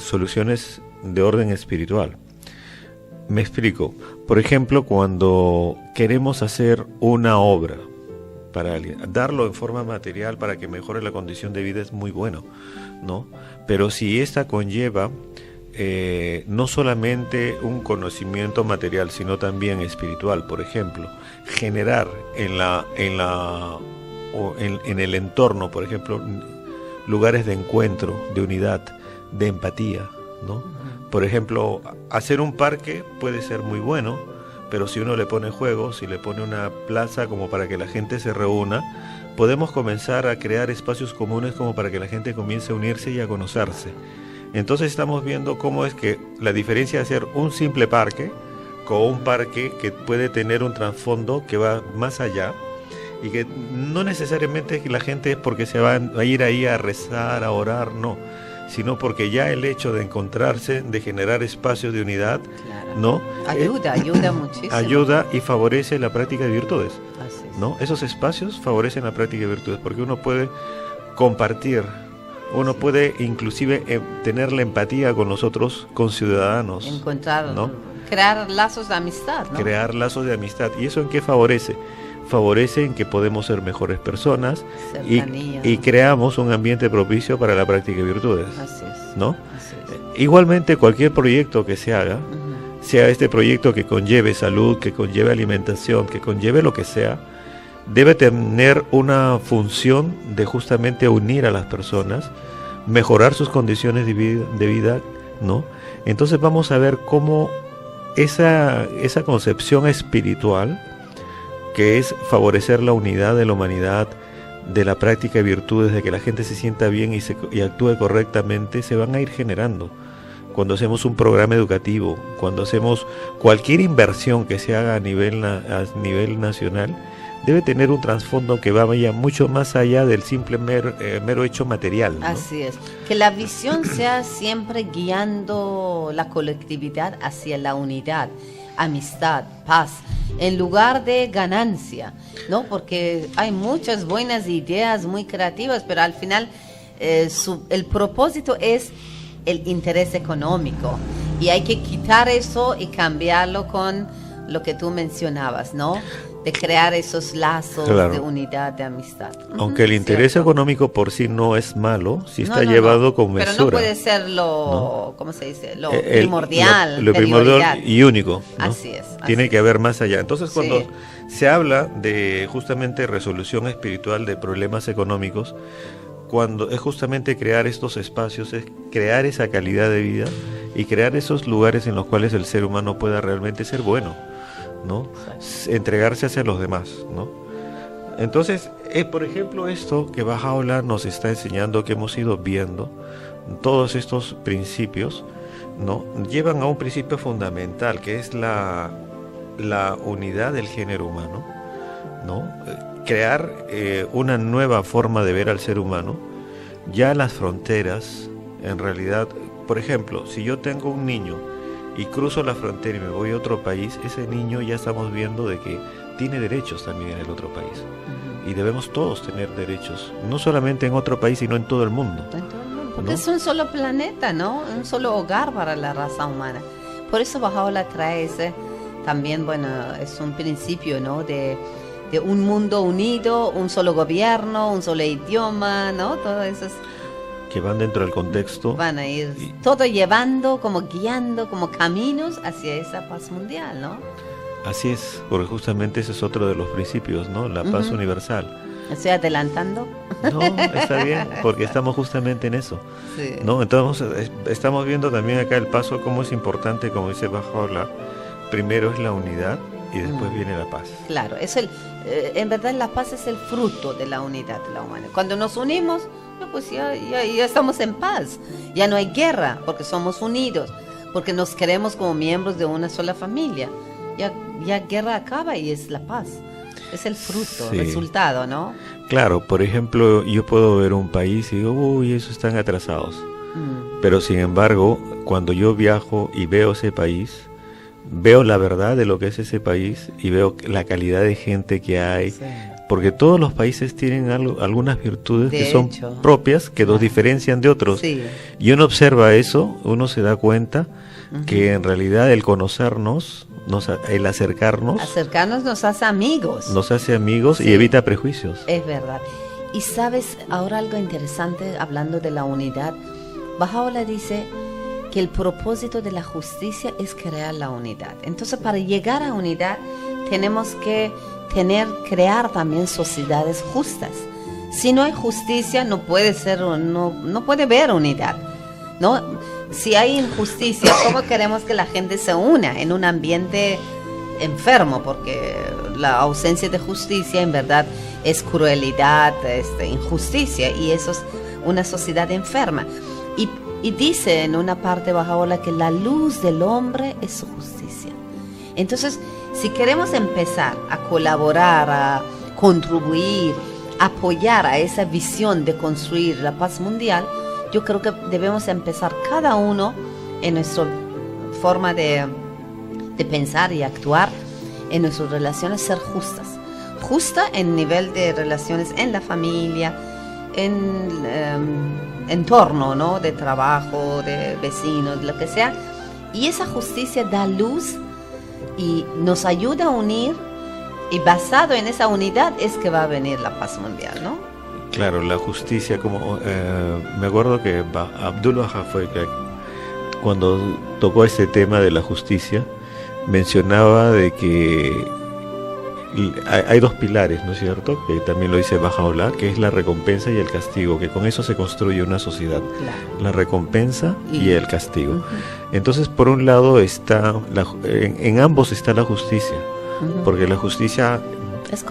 soluciones de orden espiritual. Me explico. Por ejemplo, cuando queremos hacer una obra para alguien, darlo en forma material para que mejore la condición de vida es muy bueno, ¿no? Pero si esta conlleva no solamente un conocimiento material, sino también espiritual, por ejemplo, generar en o en el entorno, por ejemplo, lugares de encuentro, de unidad, de empatía, ¿no? Por ejemplo, hacer un parque puede ser muy bueno, pero si uno le pone juegos, si le pone una plaza como para que la gente se reúna, podemos comenzar a crear espacios comunes como para que la gente comience a unirse y a conocerse. Entonces estamos viendo cómo es que la diferencia de hacer un simple parque con un parque que puede tener un trasfondo que va más allá, y que no necesariamente la gente es porque se va a ir ahí a rezar, a orar, no, sino porque ya el hecho de encontrarse, de generar espacios de unidad, Claro. ¿no? Ayuda muchísimo. Ayuda y favorece la práctica de virtudes, Así es. ¿no? Esos espacios favorecen la práctica de virtudes porque uno puede compartir, uno puede inclusive tener la empatía con los otros conciudadanos, Encontrar, ¿no? crear lazos de amistad, ¿no? Crear lazos de amistad. ¿Y eso en qué favorece? Favorece en que podemos ser mejores personas Cercanía. y creamos un ambiente propicio para la práctica de virtudes, Así es. ¿no? Así es. Igualmente, cualquier proyecto que se haga, Ujú. sea este proyecto que conlleve salud, que conlleve alimentación, que conlleve lo que sea, debe tener una función de justamente unir a las personas, mejorar sus condiciones de vida, ¿no? Entonces vamos a ver cómo esa concepción espiritual, que es favorecer la unidad de la humanidad, de la práctica de virtudes, de que la gente se sienta bien y actúe correctamente, se van a ir generando. Cuando hacemos un programa educativo, cuando hacemos cualquier inversión que se haga a nivel nacional, debe tener un trasfondo que vaya mucho más allá del simple mero hecho material, ¿no? Así es. Que la visión sea siempre guiando la colectividad hacia la unidad, amistad, paz, en lugar de ganancia, ¿no? Porque hay muchas buenas ideas muy creativas, pero al final el propósito es el interés económico y hay que quitar eso y cambiarlo con lo que tú mencionabas, ¿no? De crear esos lazos, Claro. de unidad, de amistad. Aunque el interés Cierto. económico por sí no es malo, si está No, llevado con Pero mesura. no puede ser ¿no? ¿cómo se dice? Lo El- primordial. lo primordial prioridad. y único, ¿no? Así es, así Tiene que es. haber más allá. Entonces, cuando Sí. se habla de justamente resolución espiritual de problemas económicos, cuando es justamente crear estos espacios, es crear esa calidad de vida y crear esos lugares en los cuales el ser humano pueda realmente ser bueno, ¿no? Entregarse hacia los demás, ¿no? Entonces, por ejemplo, esto que Bahá'u'lláh nos está enseñando, que hemos ido viendo, todos estos principios, ¿no? Llevan a un principio fundamental, que es la unidad del género humano, ¿no? Crear una nueva forma de ver al ser humano. Ya las fronteras, en realidad, por ejemplo, si yo tengo un niño y cruzo la frontera y me voy a otro país, ese niño ya estamos viendo de que tiene derechos también en el otro país. Ujú. Y debemos todos tener derechos, no solamente en otro país, sino en todo el mundo. En todo el mundo, porque ¿no? es un solo planeta, ¿no? Un solo hogar para la raza humana. Por eso Bahá'u'lláh trae ese, también, bueno, es un principio, ¿no? De un mundo unido, un solo gobierno, un solo idioma, ¿no? Todo eso Que van dentro del contexto. van a ir Y- todo llevando, como guiando, como caminos hacia esa paz mundial, ¿no? Así es, porque justamente ese es otro de los principios, ¿no? La paz Ujú. universal. Estoy adelantando. No, está bien, porque estamos justamente en eso, Sí. ¿no? Entonces, estamos viendo también acá el paso, cómo es importante, como dice Bahá'u'lláh, primero es la unidad y después Mm. viene la paz. Claro, en verdad la paz es el fruto de la unidad de la humanidad. Cuando nos unimos, pues ya estamos en paz. Ya no hay guerra, porque somos unidos, porque nos queremos como miembros de una sola familia. Ya guerra acaba y es la paz. Es el fruto, Sí. el resultado, ¿no? Claro, por ejemplo, yo puedo ver un país y digo, uy, esos están atrasados. Mm, Pero sin embargo, cuando yo viajo y veo ese país, veo la verdad de lo que es ese país y veo la calidad de gente que hay, sí. porque todos los países tienen algunas virtudes De que son hecho. propias, que los Claro. diferencian de otros. Sí. Y uno observa eso, uno se da cuenta Ujú. que en realidad el conocernos, el acercarnos, Acercarnos nos hace amigos. nos hace amigos Sí. y evita prejuicios. Es verdad. Y sabes, ahora algo interesante hablando de la unidad. Bahá'u'lláh dice que el propósito de la justicia es crear la unidad. Entonces, para llegar a unidad, tenemos que crear también sociedades justas. Si no hay justicia, no puede haber unidad, ¿no? Si hay injusticia, ¿cómo queremos que la gente se una en un ambiente enfermo? Porque la ausencia de justicia en verdad es crueldad, injusticia, y eso es una sociedad enferma. Y dice en una parte Bahá'u'lláh que la luz del hombre es su justicia. Entonces, si queremos empezar a colaborar, a contribuir, apoyar a esa visión de construir la paz mundial, yo creo que debemos empezar cada uno en nuestra forma de pensar y actuar en nuestras relaciones, ser justas. Justa en nivel de relaciones en la familia, en entorno, ¿no? De trabajo, de vecinos, lo que sea. Y esa justicia da luz y nos ayuda a unir, y basado en esa unidad es que va a venir la paz mundial, ¿no? Claro, la justicia, como me acuerdo que Abdul Baha fue que cuando tocó este tema de la justicia, mencionaba de que hay dos pilares, ¿no es cierto? Que también lo dice Bahá'u'lláh, que es la recompensa y el castigo, que con eso se construye una sociedad. Claro. La recompensa y el castigo. Uh-huh. Entonces, por un lado está en ambos está la justicia, uh-huh. Porque la justicia es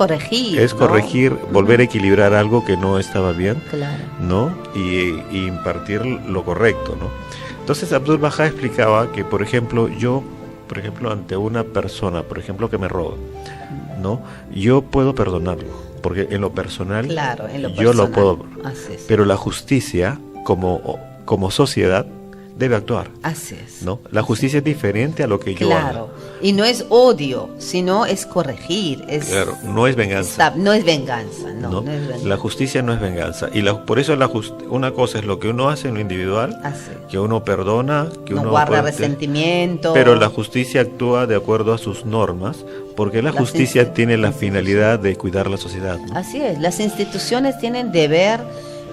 corregir, ¿no? Volver a equilibrar algo que no estaba bien, claro. ¿no? Y impartir lo correcto, ¿no? Entonces, Abdul Baha explicaba que, por ejemplo, ante una persona, por ejemplo, que me roba, ¿no? Yo puedo perdonarlo, porque en lo personal, claro, yo lo puedo. Pero la justicia, como sociedad, debe actuar. Así es. ¿No? La justicia es diferente a lo que yo hago. Claro. Y no es odio, sino es corregir. Claro, no es venganza. No es venganza, no es venganza. La justicia no es venganza. Y por eso una cosa es lo que uno hace en lo individual, que uno perdona, que uno guarda resentimiento. Pero la justicia actúa de acuerdo a sus normas, porque la justicia tiene la finalidad de cuidar la sociedad, ¿no? Así es. Las instituciones tienen deber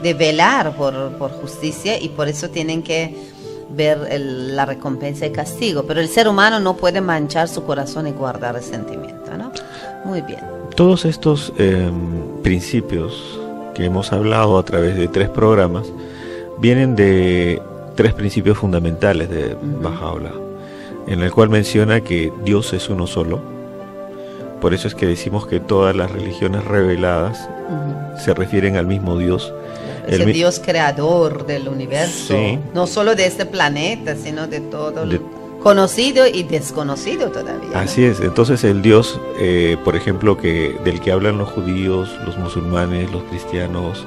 de velar por justicia, y por eso tienen que ver la recompensa y castigo, pero el ser humano no puede manchar su corazón y guardar resentimiento, ¿no? Muy bien. Todos estos principios que hemos hablado a través de 3 programas vienen de 3 principios fundamentales de Bahá'u'lláh, en el cual menciona que Dios es uno solo. Por eso es que decimos que todas las religiones reveladas se refieren al mismo Dios. Es el Dios creador del universo, sí. No solo de este planeta, sino de todo conocido y desconocido todavía, ¿no? Así es. Entonces el Dios, por ejemplo, del que hablan los judíos, los musulmanes, los cristianos,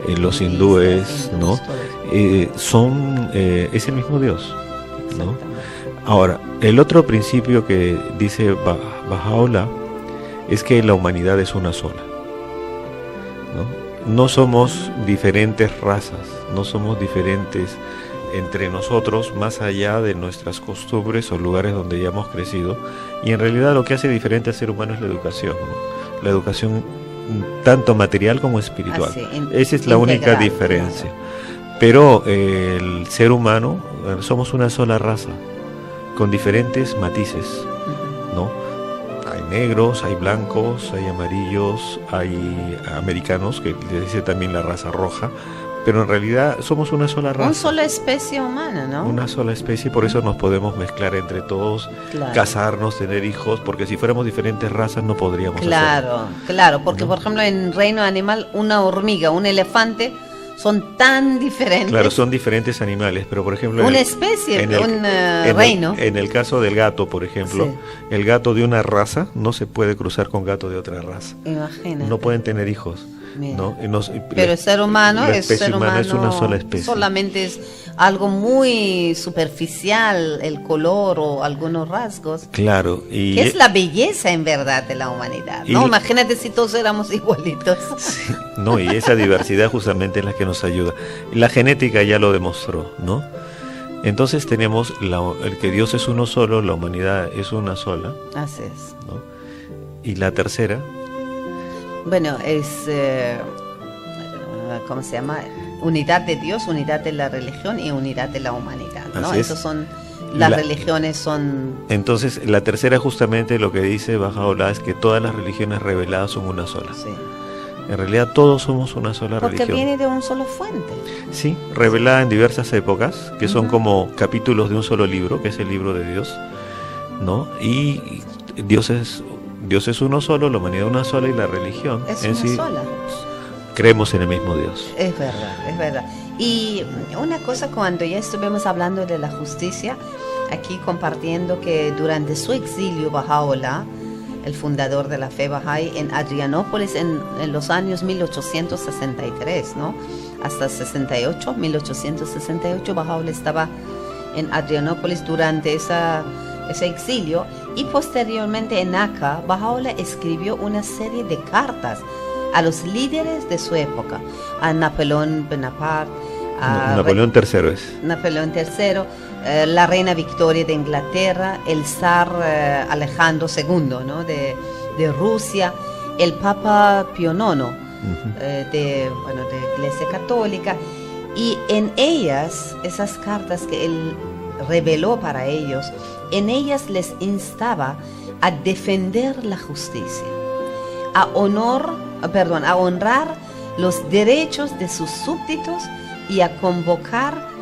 los hindúes, ¿no? Es el mismo Dios, ¿no? Ahora, el otro principio que dice Bahá'u'lláh es que la humanidad es una sola, ¿no? No somos diferentes razas, no somos diferentes entre nosotros, más allá de nuestras costumbres o lugares donde ya hemos crecido. Y en realidad lo que hace diferente al ser humano es la educación, ¿no? La educación tanto material como espiritual. Esa es la única diferencia. Claro. Pero el ser humano, somos una sola raza, con diferentes matices, ¿no? Hay negros, hay blancos, hay amarillos, hay americanos, que le dice también la raza roja, pero en realidad somos una sola raza. Una sola especie humana, ¿no? Una sola especie, por eso nos podemos mezclar entre todos, claro. Casarnos, tener hijos, porque si fuéramos diferentes razas no podríamos hacerlo. Claro, porque ¿no? Por ejemplo en reino animal una hormiga, un elefante son tan diferentes. Claro, son diferentes animales, pero por ejemplo... Una especie, un reino. En el caso del gato, por ejemplo, sí. El gato de una raza no se puede cruzar con gato de otra raza. Imagínate. No pueden tener hijos. ¿No? Pero el ser humano es una sola especie. Solamente es algo muy superficial, el color o algunos rasgos. Claro. Que es la belleza en verdad de la humanidad, ¿no? Imagínate si todos éramos igualitos. Sí, no, y esa diversidad justamente es la que nos ayuda. La genética ya lo demostró, ¿no? Entonces tenemos el que Dios es uno solo, la humanidad es una sola. Así es. ¿No? Y la tercera... Bueno, es, ¿cómo se llama? Unidad de Dios, unidad de la religión y unidad de la humanidad, ¿no? Esas son las religiones son... Entonces, la tercera justamente lo que dice Bahá'u'lláh es que todas las religiones reveladas son una sola. Sí. En realidad todos somos una sola Porque religión. viene de un solo fuente. Sí, revelada en diversas épocas, que son como capítulos de un solo libro, que es el libro de Dios, ¿no? Y Dios es uno solo, la humanidad una sola, y la religión Es en una sí sola. creemos en el mismo Dios. Es verdad, es verdad. Y una cosa, cuando ya estuvimos hablando de la justicia, aquí compartiendo que durante su exilio Bahá'u'lláh, el fundador de la fe Bahá'í, en Adrianópolis en los años 1863, ¿no? Hasta 68, 1868, Bahá'u'lláh estaba en Adrianópolis durante ese exilio, y posteriormente en Acá, Bahá'u'lláh escribió una serie de cartas a los líderes de su época, a Napoleón Bonaparte, a Napoleón III es. Napoleón III, la reina Victoria de Inglaterra, el zar Alejandro II, ¿no? de Rusia, el Papa Pío IX, de Iglesia Católica, y en ellas, esas cartas que él reveló para ellos, en ellas les instaba a defender la justicia, a honrar los derechos de sus súbditos y a convocar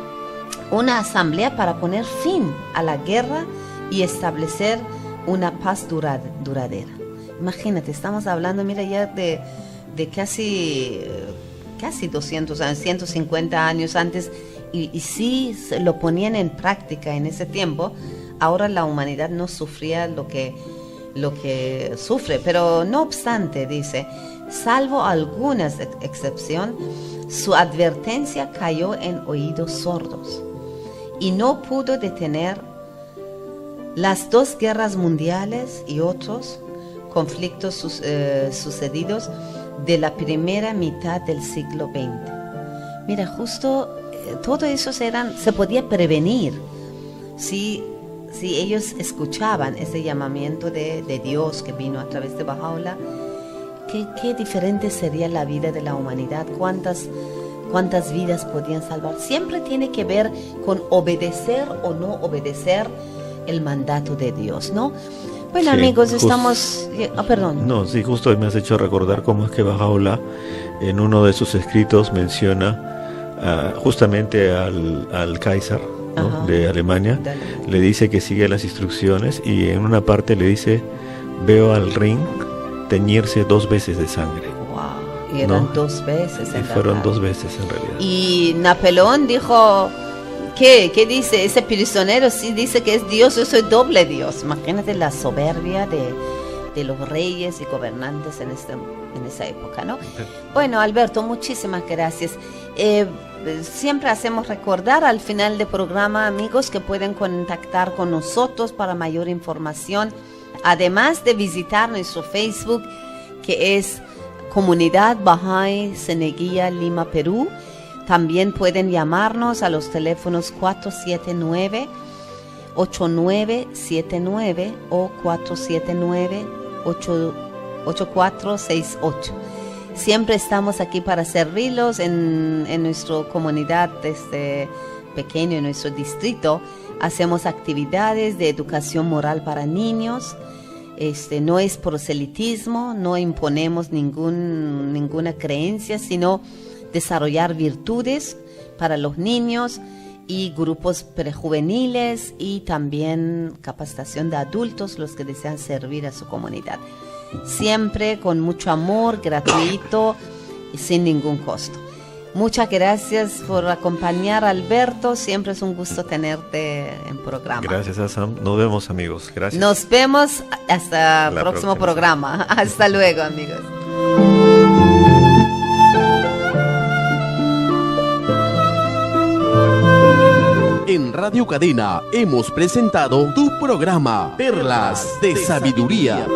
una asamblea para poner fin a la guerra y establecer una paz duradera. Imagínate, estamos hablando, mira, ya de casi 200 años, 150 años antes, y sí lo ponían en práctica en ese tiempo. Ahora la humanidad no sufría lo que sufre, pero no obstante, dice, salvo algunas excepciones, su advertencia cayó en oídos sordos y no pudo detener las dos guerras mundiales y otros conflictos sucedidos de la primera mitad del siglo XX. Mira, justo todo eso se podía prevenir si ellos escuchaban ese llamamiento de Dios que vino a través de Bahá'u'lláh. Qué diferente sería la vida de la humanidad, cuántas vidas podían salvar. Siempre tiene que ver con obedecer o no obedecer el mandato de Dios, ¿no? Bueno, sí, amigos, estamos... perdón. No, sí, justo me has hecho recordar cómo es que Bahá'u'lláh en uno de sus escritos menciona justamente al Kaiser, ¿no? De Alemania. Le dice que sigue las instrucciones, y en una parte le dice: veo al Rin teñirse 2 veces de sangre. Wow. Y eran 2 veces. Y fueron 2 veces en realidad. Y Napoleón dijo... ¿Qué dice? Ese prisionero sí dice que es Dios, yo soy doble Dios. Imagínate la soberbia de los reyes y gobernantes en esa época, ¿no? Bueno, Alberto, muchísimas gracias. Siempre hacemos recordar al final del programa, amigos, que pueden contactar con nosotros para mayor información, además de visitar nuestro Facebook, que es Comunidad Bahá'í Ceneguía, Lima, Perú. También pueden llamarnos a los teléfonos 479-8979 o 479-8468. Siempre estamos aquí para servirlos en nuestra comunidad pequeño, en nuestro distrito. Hacemos actividades de educación moral para niños. No es proselitismo, no imponemos ninguna creencia, sino desarrollar virtudes para los niños y grupos prejuveniles, y también capacitación de adultos, los que desean servir a su comunidad. Siempre con mucho amor, gratuito y sin ningún costo. Muchas gracias por acompañar, Alberto. Siempre es un gusto tenerte en programa. Gracias, Asam. Nos vemos, amigos. Gracias. Nos vemos hasta el próximo programa. Hasta luego, amigos. En Radio Cadena hemos presentado tu programa Perlas de Sabiduría.